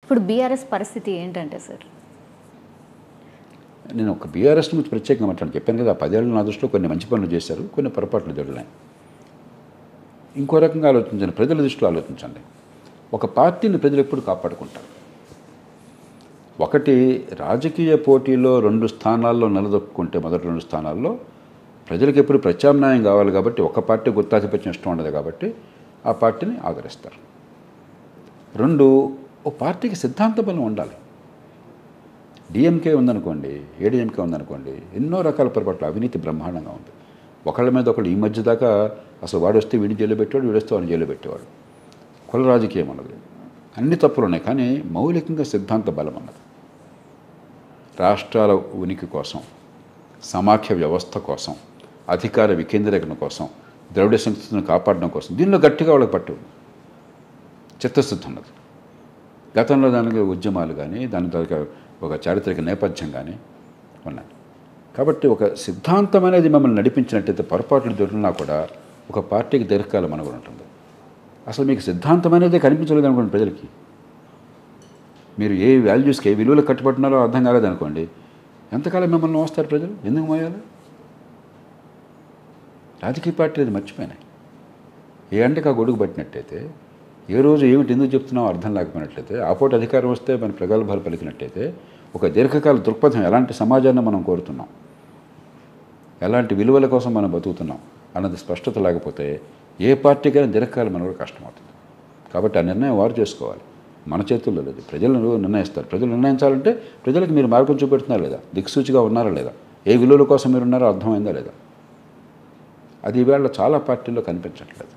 ఇప్పుడు బీఆర్ఎస్ పరిస్థితి ఏంటంటే సార్? నేను ఒక బీఆర్ఎస్ గురించి ప్రత్యేకంగా మాట్లాడి చెప్పాను కదా, 10 ఏళ్ళు నా దృష్టిలో కొన్ని మంచి పనులు చేశారు, కొన్ని పొరపాట్లు జరిగినాయి. ఇంకో రకంగా ఆలోచించండి, ప్రజల దృష్టిలో ఆలోచించండి. ఒక పార్టీని ప్రజలు ఎప్పుడు కాపాడుకుంటారు? ఒకటి, రాజకీయ పోటీలో 2 స్థానాల్లో నిలదొక్కుంటే మొదటి 2 స్థానాల్లో ప్రజలకు ఎప్పుడు ప్రత్యామ్నాయం కావాలి కాబట్టి, ఒక పార్టీ గుత్తాధిపత్యం ఇష్టం ఉండదు కాబట్టి ఆ పార్టీని ఆదరిస్తారు. 2, ఓ పార్టీకి సిద్ధాంత బలం ఉండాలి. డిఎంకే ఉందనుకోండి, ఏడీఎంకే ఉందనుకోండి, ఎన్నో రకాల పొరపాట్లు, అవినీతి బ్రహ్మాండంగా ఉంది. ఒకళ్ళ మీద ఒకళ్ళు ఈ మధ్య దాకా అసలు వాడు వస్తే వీడిని జైలు పెట్టేవాడు, వీడు వస్తే వాడిని జైలు పెట్టేవాడు. కుల రాజకీయం అన్నది అన్ని తప్పులు ఉన్నాయి, కానీ మౌలికంగా సిద్ధాంత బలం అన్నది. రాష్ట్రాల ఉనికి కోసం, సమాఖ్య వ్యవస్థ కోసం, అధికార వికేంద్రీకరణ కోసం, ద్రవిడ సంస్కృతిని కాపాడడం కోసం దీనిలో గట్టిగా వాళ్ళకి పట్టు చిత్తశుద్ధి ఉన్నది. గతంలో దానికి ఉద్యమాలు కానీ, దాని తర్వాత ఒక చారిత్రక నేపథ్యం కానీ ఉన్నాయి. కాబట్టి ఒక సిద్ధాంతం అనేది మమ్మల్ని నడిపించినట్టయితే పొరపాట్లు దొరికినా కూడా ఒక పార్టీకి దీర్ఘకాలం మనుగడ ఉంటుంది. అసలు మీకు సిద్ధాంతం అనేది కనిపించలేదు అనుకోండి ప్రజలకి, మీరు ఏ వాల్యూస్కి, ఏ విలువలకు కట్టుబడుతున్నారో అర్థం కాలేదనుకోండి, ఎంతకాలం మిమ్మల్ని మోస్తారు ప్రజలు? ఎందుకు మోయాలి? రాజకీయ పార్టీలు అది మర్చిపోయినాయి. ఏ అంటకి ఆ గొడుగు పట్టినట్టయితే, ఏ రోజు ఏమిటి ఎందుకు చెప్తున్నామో అర్థం లేకపోయినట్లయితే, ఆపోటి అధికారం వస్తే మన ప్రగల్భాలు పలికినట్టయితే, ఒక దీర్ఘకాల దృక్పథం, ఎలాంటి సమాజాన్ని మనం కోరుతున్నాం, ఎలాంటి విలువల కోసం మనం బతుకుతున్నాం అన్నది స్పష్టత లేకపోతే ఏ పార్టీకైనా దీర్ఘకాలం మనకు కష్టమవుతుంది. కాబట్టి ఆ నిర్ణయం వారు చేసుకోవాలి, మన చేతుల్లో లేదు. ప్రజలు నిర్ణయిస్తారు. ప్రజలు నిర్ణయించాలంటే ప్రజలకు మీరు మార్గం చూపెడుతున్నారా లేదా, దిక్సూచిగా ఉన్నారా లేదా, ఏ విలువల కోసం మీరు ఉన్నారో అర్థమైందా లేదా? అది ఈవేళ చాలా పార్టీల్లో కనిపించట్లేదు.